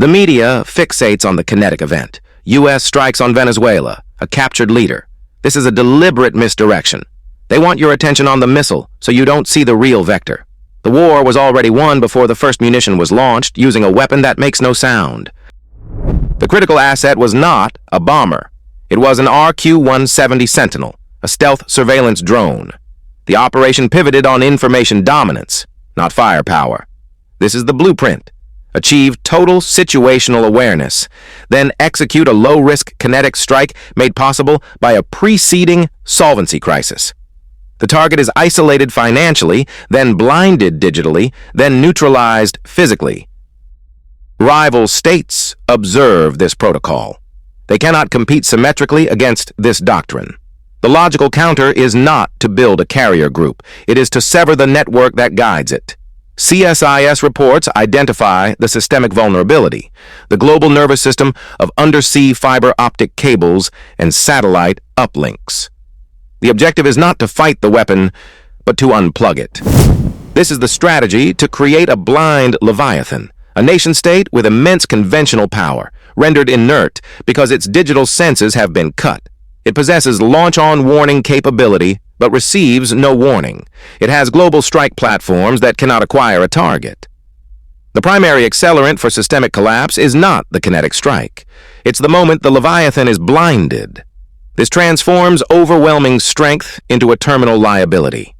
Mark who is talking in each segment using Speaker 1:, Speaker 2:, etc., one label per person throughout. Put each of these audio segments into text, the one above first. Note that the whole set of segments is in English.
Speaker 1: The media fixates on the kinetic event. U.S. strikes on Venezuela, a captured leader. This is a deliberate misdirection. They want your attention on the missile, so you don't see the real vector. The war was already won before the first munition was launched, using a weapon that makes no sound. The critical asset was not a bomber. It was an RQ-170 Sentinel, a stealth surveillance drone. The operation pivoted on information dominance, not firepower. This is the blueprint. Achieve total situational awareness, then execute a low-risk kinetic strike made possible by a preceding solvency crisis. The target is isolated financially, then blinded digitally, then neutralized physically. Rival states observe this protocol. They cannot compete symmetrically against this doctrine. The logical counter is not to build a carrier group. It is to sever the network that guides it. CSIS reports identify the systemic vulnerability, the global nervous system of undersea fiber optic cables and satellite uplinks. The objective is not to fight the weapon, but to unplug it. This is the strategy to create a blind Leviathan, a nation-state with immense conventional power, rendered inert because its digital senses have been cut. It possesses launch-on warning capability, but receives no warning. It has global strike platforms that cannot acquire a target. The primary accelerant for systemic collapse is not the kinetic strike. It's the moment the Leviathan is blinded. This transforms overwhelming strength into a terminal liability.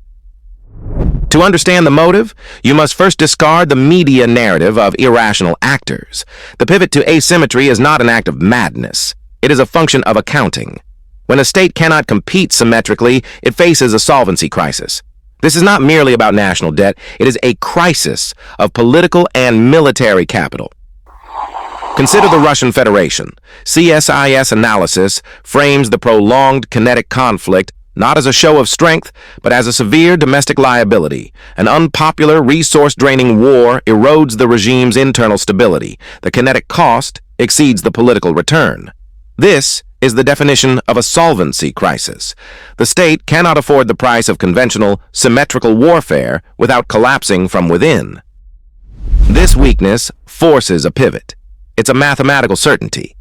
Speaker 1: To understand the motive, you must first discard the media narrative of irrational actors. The pivot to asymmetry is not an act of madness. It is a function of accounting. When a state cannot compete symmetrically, it faces a solvency crisis. This is not merely about national debt. It is a crisis of political and military capital. Consider the Russian Federation. CSIS analysis frames the prolonged kinetic conflict not as a show of strength, but as a severe domestic liability. An unpopular, resource-draining war erodes the regime's internal stability. The kinetic cost exceeds the political return. This is the definition of a solvency crisis. The state cannot afford the price of conventional, symmetrical warfare without collapsing from within. This weakness forces a pivot. It's a mathematical certainty.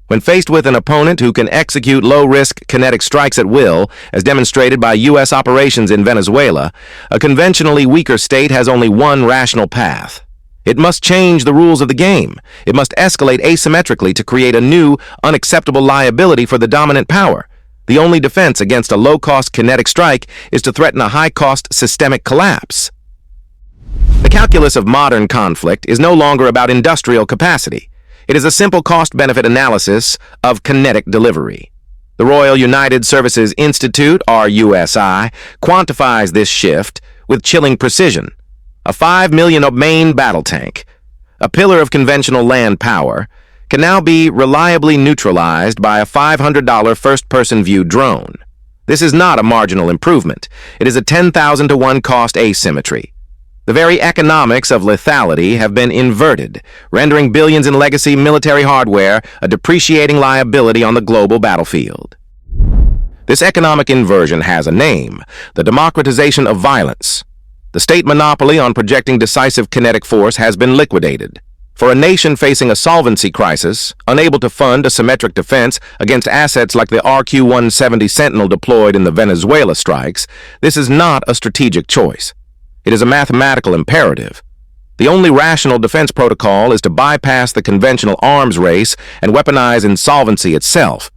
Speaker 1: When faced with an opponent who can execute low-risk kinetic strikes at will, as demonstrated by U.S. operations in Venezuela, a conventionally weaker state has only one rational path. It must change the rules of the game. It must escalate asymmetrically to create a new, unacceptable liability for the dominant power. The only defense against a low-cost kinetic strike is to threaten a high-cost systemic collapse. The calculus of modern conflict is no longer about industrial capacity. It is a simple cost-benefit analysis of kinetic delivery. The Royal United Services Institute, RUSI, quantifies this shift with chilling precision. A 5 million main battle tank, a pillar of conventional land power, can now be reliably neutralized by a $500 first-person view drone. This is not a marginal improvement. It is a 10,000 to 1 cost asymmetry. The very economics of lethality have been inverted, rendering billions in legacy military hardware a depreciating liability on the global battlefield. This economic inversion has a name: the democratization of violence. The state monopoly on projecting decisive kinetic force has been liquidated. For a nation facing a solvency crisis, unable to fund a symmetric defense against assets like the RQ-170 Sentinel deployed in the Venezuela strikes, this is not a strategic choice. It is a mathematical imperative. The only rational defense protocol is to bypass the conventional arms race and weaponize insolvency itself.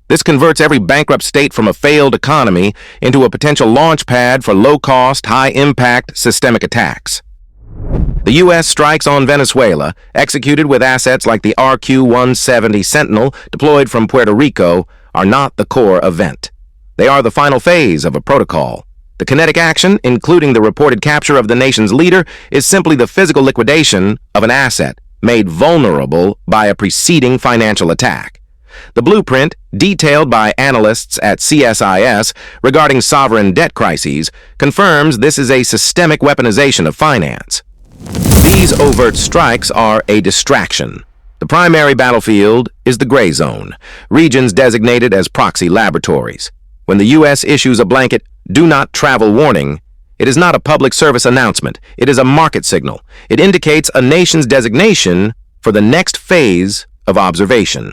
Speaker 1: This converts every bankrupt state from a failed economy into a potential launch pad for low-cost, high-impact systemic attacks. The U.S. strikes on Venezuela, executed with assets like the RQ-170 Sentinel deployed from Puerto Rico, are not the core event. They are the final phase of a protocol. The kinetic action, including the reported capture of the nation's leader, is simply the physical liquidation of an asset made vulnerable by a preceding financial attack. The blueprint, detailed by analysts at CSIS regarding sovereign debt crises, confirms this is a systemic weaponization of finance. These overt strikes are a distraction. The primary battlefield is the gray zone, regions designated as proxy laboratories. When the U.S. issues a blanket "do not travel" warning, it is not a public service announcement. It is a market signal. It indicates a nation's designation for the next phase of observation.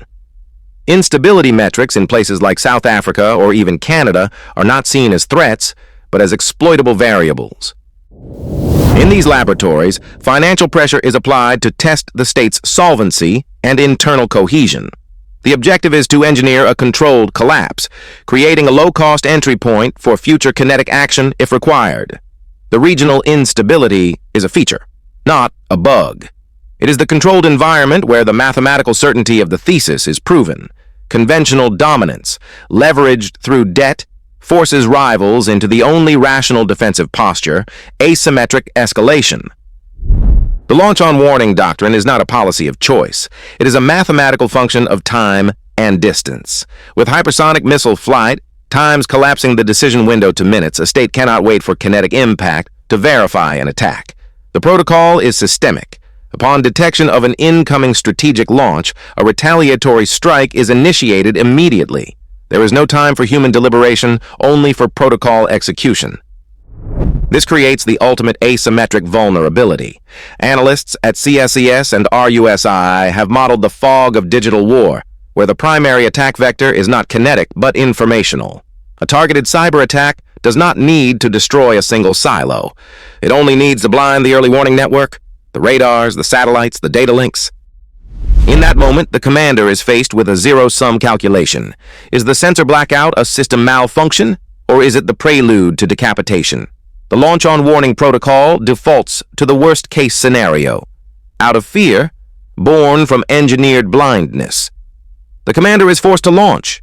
Speaker 1: Instability metrics in places like South Africa or even Canada are not seen as threats, but as exploitable variables. In these laboratories, financial pressure is applied to test the state's solvency and internal cohesion. The objective is to engineer a controlled collapse, creating a low-cost entry point for future kinetic action if required. The regional instability is a feature, not a bug. It is the controlled environment where the mathematical certainty of the thesis is proven. Conventional dominance, leveraged through debt, forces rivals into the only rational defensive posture, asymmetric escalation. The launch-on-warning doctrine is not a policy of choice. It is a mathematical function of time and distance. With hypersonic missile flight, times collapsing the decision window to minutes, a state cannot wait for kinetic impact to verify an attack. The protocol is systemic. Upon detection of an incoming strategic launch, a retaliatory strike is initiated immediately. There is no time for human deliberation, only for protocol execution. This creates the ultimate asymmetric vulnerability. Analysts at CSES and RUSI have modeled the fog of digital war, where the primary attack vector is not kinetic but informational. A targeted cyber attack does not need to destroy a single silo. It only needs to blind the early warning network, the radars, the satellites, the data links. In that moment, the commander is faced with a zero-sum calculation. Is the sensor blackout a system malfunction, or is it the prelude to decapitation? The launch-on-warning protocol defaults to the worst-case scenario. Out of fear, born from engineered blindness. The commander is forced to launch.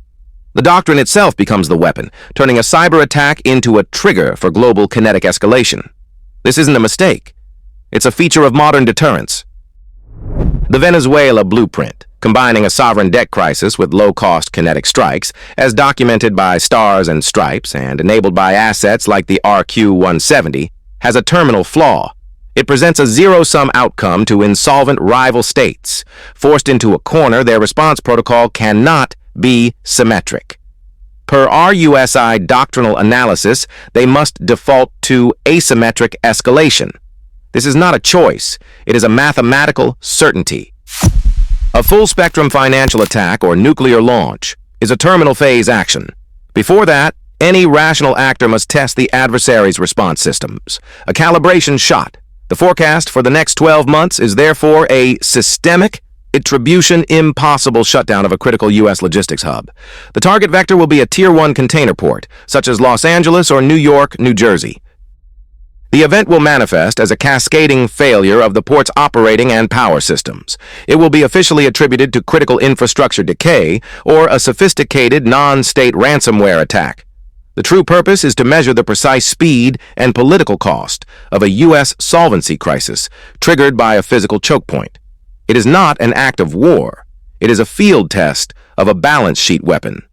Speaker 1: The doctrine itself becomes the weapon, turning a cyber attack into a trigger for global kinetic escalation. This isn't a mistake. It's a feature of modern deterrence. The Venezuela blueprint, combining a sovereign debt crisis with low-cost kinetic strikes, as documented by Stars and Stripes and enabled by assets like the RQ-170, has a terminal flaw. It presents a zero-sum outcome to insolvent rival states. Forced into a corner, their response protocol cannot be symmetric. Per RUSI doctrinal analysis, they must default to asymmetric escalation. This is not a choice. It is a mathematical certainty. A full-spectrum financial attack or nuclear launch is a terminal phase action. Before that, any rational actor must test the adversary's response systems. A calibration shot. The forecast for the next 12 months is therefore a systemic, attribution impossible shutdown of a critical U.S. logistics hub. The target vector will be a Tier 1 container port, such as Los Angeles or New York, New Jersey. The event will manifest as a cascading failure of the port's operating and power systems. It will be officially attributed to critical infrastructure decay or a sophisticated non-state ransomware attack. The true purpose is to measure the precise speed and political cost of a U.S. solvency crisis triggered by a physical choke point. It is not an act of war. It is a field test of a balance sheet weapon.